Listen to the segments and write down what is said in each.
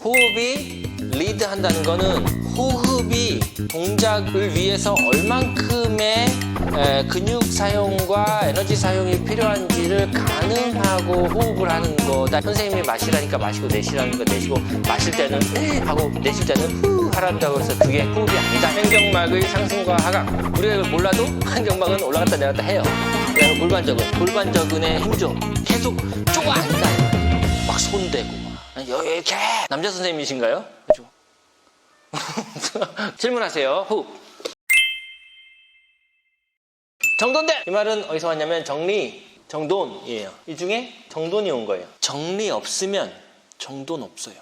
호흡이 리드한다는 거는 호흡이 동작을 위해서 얼만큼의 근육 사용과 에너지 사용이 필요한지를 가늠하고 호흡을 하는 거다. 선생님이 마시라니까 마시고 내쉬라는 거 내쉬고 마실 때는 하고 내쉴 때는 후 하란다고 해서 그게 호흡이 아니다. 행정막의 상승과 하강. 우리가 이걸 몰라도 행정막은 올라갔다 내렸다 해요. 그다음에 골반저근의 힘줘 계속 쪼가 아니다. 막 손대고 이렇게 남자 선생님이신가요? 그죠? 질문하세요. 호흡. 정돈된! 이 말은 어디서 왔냐면 정돈이에요. 이 중에 정돈이 온 거예요. 정리 없으면 정돈 없어요.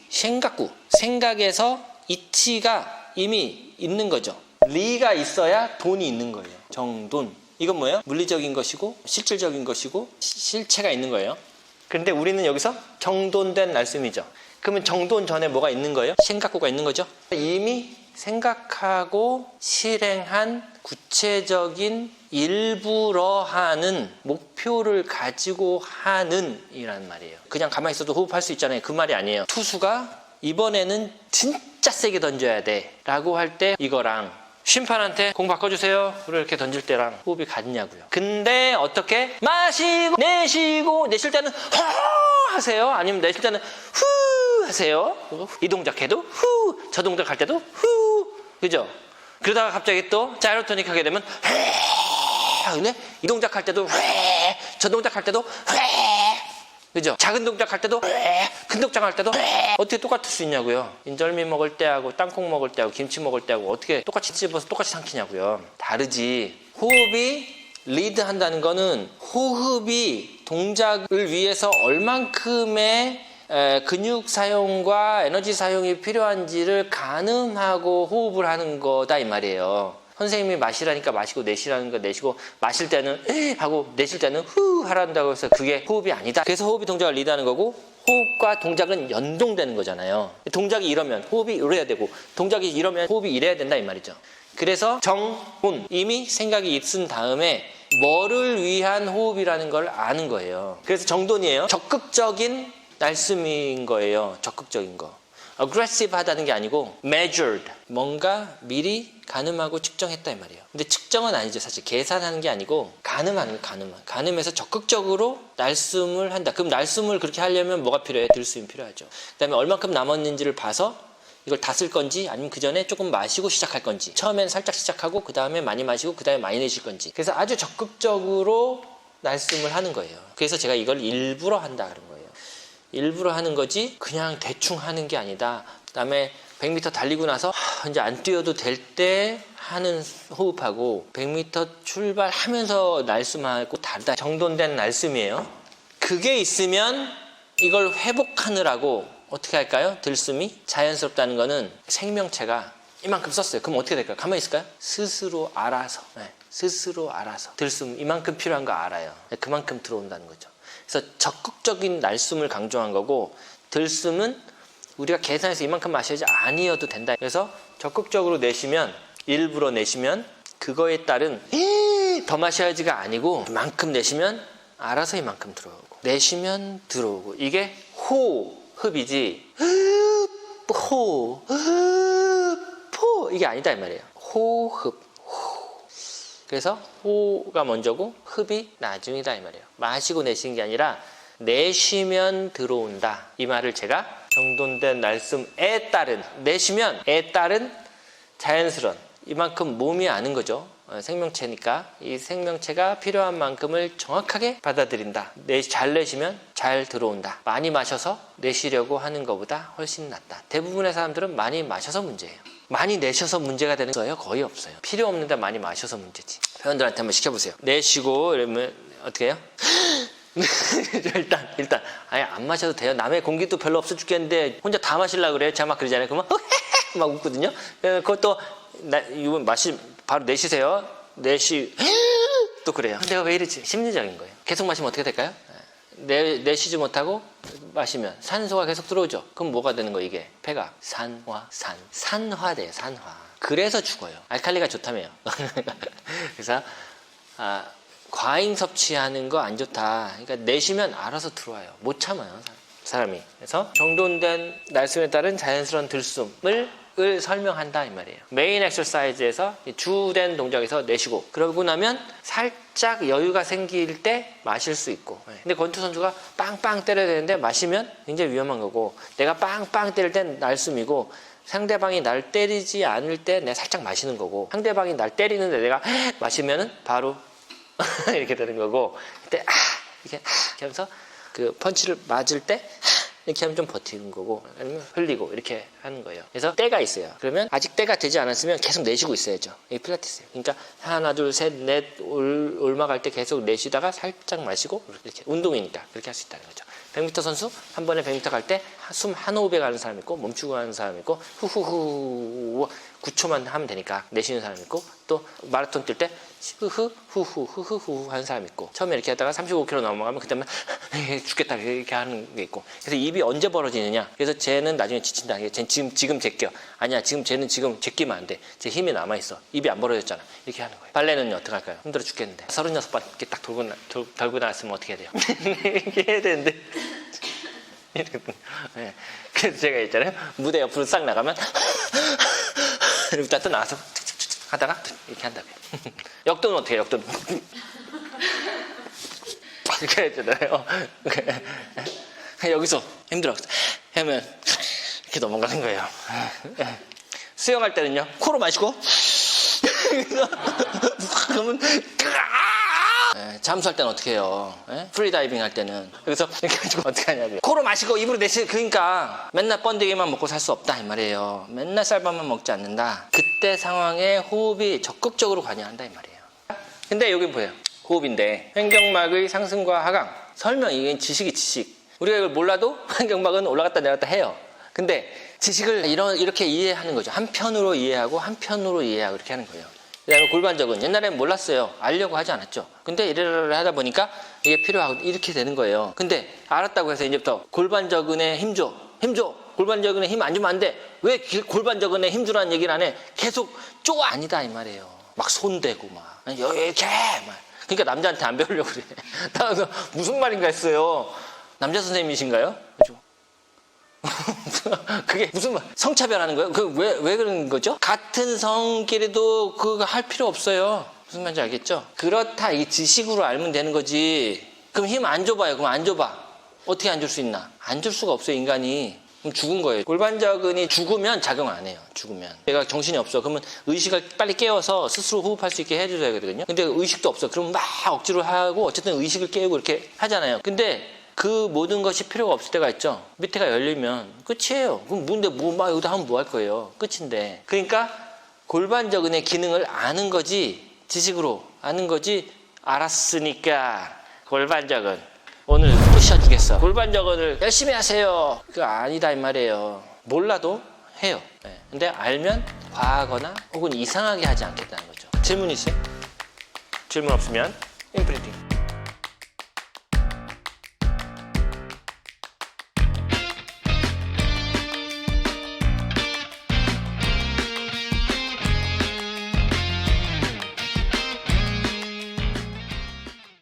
생각구. 생각에서 이치가 이미 있는 거죠. 리가 있어야 돈이 있는 거예요. 정돈. 이건 뭐예요? 물리적인 것이고 실질적인 것이고 실체가 있는 거예요. 그런데 우리는 여기서 정돈된 말씀이죠. 그러면 정돈 전에 뭐가 있는 거예요? 생각구가 있는 거죠. 이미 생각하고 실행한 구체적인 일부러 하는 목표를 가지고 하는 이란 말이에요. 그냥 가만히 있어도 호흡할 수 있잖아요. 그 말이 아니에요. 투수가 이번에는 진짜 세게 던져야 돼 라고 할 때 이거랑 심판한테 공 바꿔주세요 이렇게 던질 때랑 호흡이 같냐고요. 근데 어떻게 마시고 내쉬고 내쉴 때는 허 하세요? 아니면 내쉴 때는 후 하세요? 이 동작 해도 후, 저 동작 할 때도 후, 그죠? 그러다가 갑자기 또 자이로토닉 하게 되면 근데 이 동작 할 때도 저 동작 할 때도 그죠? 작은 동작 할 때도 큰 동작 할 때도 어떻게 똑같을 수 있냐고요. 인절미 먹을 때하고 땅콩 먹을 때하고 김치 먹을 때하고 어떻게 똑같이 씹어서 똑같이 삼키냐고요. 다르지. 호흡이 리드한다는 거는 호흡이 동작을 위해서 얼만큼의 근육 사용과 에너지 사용이 필요한지를 가늠하고 호흡을 하는 거다 이 말이에요. 선생님이 마시라니까 마시고 내쉬라는 거 내쉬고 마실 때는 하고 내쉴 때는 후 하란다고 해서 그게 호흡이 아니다. 그래서 호흡이 동작을 리드하는 거고 호흡과 동작은 연동되는 거잖아요. 동작이 이러면 호흡이 이래야 되고 동작이 이러면 호흡이 이래야 된다 이 말이죠. 그래서 정혼 이미 생각이 있은 다음에 뭐를 위한 호흡이라는 걸 아는 거예요. 그래서 정돈이에요. 적극적인 날숨인 거예요. 적극적인 거. aggressive 하다는 게 아니고 measured. 뭔가 미리 가늠하고 측정했다 이 말이에요. 근데 측정은 아니죠. 사실 계산하는 게 아니고 가늠하는 거예요. 가늠해서 적극적으로 날숨을 한다. 그럼 날숨을 그렇게 하려면 뭐가 필요해요? 들숨이 필요하죠. 그 다음에 얼만큼 남았는지를 봐서 이걸 다 쓸 건지 아니면 그 전에 조금 마시고 시작할 건지 처음엔 살짝 시작하고 그 다음에 많이 마시고 그 다음에 많이 내쉴 건지 그래서 아주 적극적으로 날숨을 하는 거예요. 그래서 제가 이걸 일부러 한다 그런 거예요. 일부러 하는 거지 그냥 대충 하는 게 아니다. 그 다음에 100m 달리고 나서 이제 안 뛰어도 될 때 하는 호흡하고 100m 출발하면서 날숨하고 다르다. 정돈된 날숨이에요. 그게 있으면 이걸 회복하느라고 어떻게 할까요? 들숨이 자연스럽다는 거는 생명체가 이만큼 썼어요. 그럼 어떻게 될까요? 가만히 있을까요? 스스로 알아서 스스로 알아서 들숨 이만큼 필요한 거 알아요. 그만큼 들어온다는 거죠. 그래서 적극적인 날숨을 강조한 거고 들숨은 우리가 계산해서 이만큼 마셔야지 아니어도 된다. 그래서 적극적으로 내쉬면 일부러 내쉬면 그거에 따른 더 마셔야지가 아니고 이만큼 내쉬면 알아서 이만큼 들어오고 내쉬면 들어오고 이게 호흡이지 포 이게 아니다 이 말이에요. 호흡 그래서 호가 먼저고 흡이 나중이다 이 말이에요. 마시고 내쉬는 게 아니라 내쉬면 들어온다. 이 말을 제가 정돈된 날숨에 따른 내쉬면 에 따른 자연스러운 이만큼 몸이 아는 거죠. 생명체니까 이 생명체가 필요한 만큼을 정확하게 받아들인다. 잘 내쉬면 잘 들어온다. 많이 마셔서 내쉬려고 하는 것보다 훨씬 낫다. 대부분의 사람들은 많이 마셔서 문제예요. 많이 내셔서 문제가 되는 거예요? 거의 없어요. 필요 없는데 많이 마셔서 문제지. 회원들한테 한번 시켜보세요. 내쉬고 이러면 어떻게 해요? 일단 아예 안 마셔도 돼요. 남의 공기도 별로 없어 죽겠는데 혼자 다 마시려고 그래요. 제가 막 그러잖아요. 그러면 막 웃거든요. 그것도 이거 바로 내쉬세요. 또 그래요. 내가 왜 이러지? 심리적인 거예요. 계속 마시면 어떻게 될까요? 내쉬지 못하고 마시면 산소가 계속 들어오죠. 그럼 뭐가 되는 거예요? 이게 폐가 산화돼요. 산화. 그래서 죽어요. 알칼리가 좋다며요. 그래서 과잉 섭취하는 거 안 좋다. 그러니까 내쉬면 알아서 들어와요. 못 참아요. 사람이. 그래서 정돈된 날숨에 따른 자연스러운 들숨을 설명한다 이 말이에요. 메인 엑서사이즈에서 주된 동작에서 내쉬고 그러고 나면 살짝 여유가 생길 때 마실 수 있고. 근데 권투 선수가 빵빵 때려야 되는데 마시면 굉장히 위험한 거고, 내가 빵빵 때릴 땐 날숨이고 상대방이 날 때리지 않을 때 내가 살짝 마시는 거고, 상대방이 날 때리는데 내가 마시면은 바로 이렇게 되는 거고, 그때 이렇게 하면서 그 펀치를 맞을 때 이렇게 하면 좀 버티는 거고, 아니면 흘리고 이렇게 하는 거예요. 그래서 때가 있어요. 그러면 아직 때가 되지 않았으면 계속 내쉬고 있어야죠. 이게 필라테스예요. 그러니까 하나 둘 셋 넷 올라갈 때 계속 내쉬다가 살짝 마시고, 이렇게 운동이니까 그렇게 할 수 있다는 거죠. 100m 선수 한 번에 100m 갈 때 숨 한 호흡에 가는 사람 있고, 멈추고 가는 사람 있고, 후후후 9초만 하면 되니까 내쉬는 사람 있고, 또 마라톤 뛸 때 후후 후후후후 하는 사람 있고, 처음에 이렇게 하다가 35km 넘어가면 그때만 죽겠다 이렇게 하는 게 있고. 그래서 입이 언제 벌어지느냐, 그래서 쟤는 나중에 지친다, 쟤는 지금 제껴, 아니야 지금 쟤는 지금 제끼면 안 돼, 쟤 힘이 남아있어, 입이 안 벌어졌잖아, 이렇게 하는 거예요. 발레는요 어떻게 할까요? 힘들어 죽겠는데 36번 이렇게 딱 돌고 나왔으면 어떻게 해야 돼요? 이렇게 해야 되는데 네. 그래서 제가 있잖아요, 무대 옆으로 싹 나가면 이렇게 또 나와서 하다가 이렇게 한다고요. 역도는 어떻게 해요? 역도는 이렇게 했잖아요. 여기서 힘들어 하면 이렇게 넘어가는 거예요. 수영할 때는요, 코로 마시고 그러면 잠수할 때는 어떻게 해요? 프리다이빙 할 때는. 그래서 이렇게 해가지고 어떻게 하냐고요. 코로 마시고 입으로 내쉬. 그러니까 맨날 번데기만 먹고 살 수 없다 이 말이에요. 맨날 쌀밥만 먹지 않는다. 그때 상황에 호흡이 적극적으로 관여한다 이 말이에요. 근데 여기 보여요. 호흡인데 횡격막의 상승과 하강. 설명, 이게 지식이 지식. 우리가 이걸 몰라도 횡격막은 올라갔다 내려갔다 해요. 근데 지식을 이렇게 이해하는 거죠. 한편으로 이해하고 한편으로 이해하고 이렇게 하는 거예요. 그 다음에 골반적은 옛날엔 몰랐어요. 알려고 하지 않았죠. 근데 이래라 하다 보니까 이게 필요하고 이렇게 되는 거예요. 근데 알았다고 해서 이제부터 골반적은에 힘줘. 골반적은에 힘 안 주면 안 돼. 왜 골반적은에 힘 주라는 얘기를 안 해? 계속 쪼 아니다 이 말이에요. 막 손대고 막 이렇게 막. 그러니까 남자한테 안 배우려고 그래. 나 무슨 말인가 했어요. 남자 선생님이신가요? 그죠? 그게 무슨 말, 성차별하는 거예요? 왜 그런 거죠? 같은 성끼리도 그거 할 필요 없어요. 무슨 말인지 알겠죠? 그렇다, 이 지식으로 알면 되는 거지. 그럼 힘 안 줘봐요. 그럼 안 줘봐. 어떻게 안 줄 수 있나? 안 줄 수가 없어요, 인간이. 그럼 죽은 거예요. 골반적은이 죽으면 작용 안 해요. 죽으면 내가 정신이 없어. 그러면 의식을 빨리 깨워서 스스로 호흡할 수 있게 해줘야 되거든요. 근데 의식도 없어. 그러면 막 억지로 하고 어쨌든 의식을 깨우고 이렇게 하잖아요. 근데 그 모든 것이 필요가 없을 때가 있죠. 밑에가 열리면 끝이에요. 그럼 뭔데 막 여기다 하면 뭐 할 거예요. 끝인데. 그러니까 골반적은의 기능을 아는 거지, 지식으로 아는 거지. 알았으니까 골반적은 오늘 부셔주겠어. 골반적은을 열심히 하세요. 그거 아니다 이 말이에요. 몰라도 해요. 네. 근데 알면 과하거나 혹은 이상하게 하지 않겠다는 거죠. 질문 있어요? 질문 없으면 인프리팅.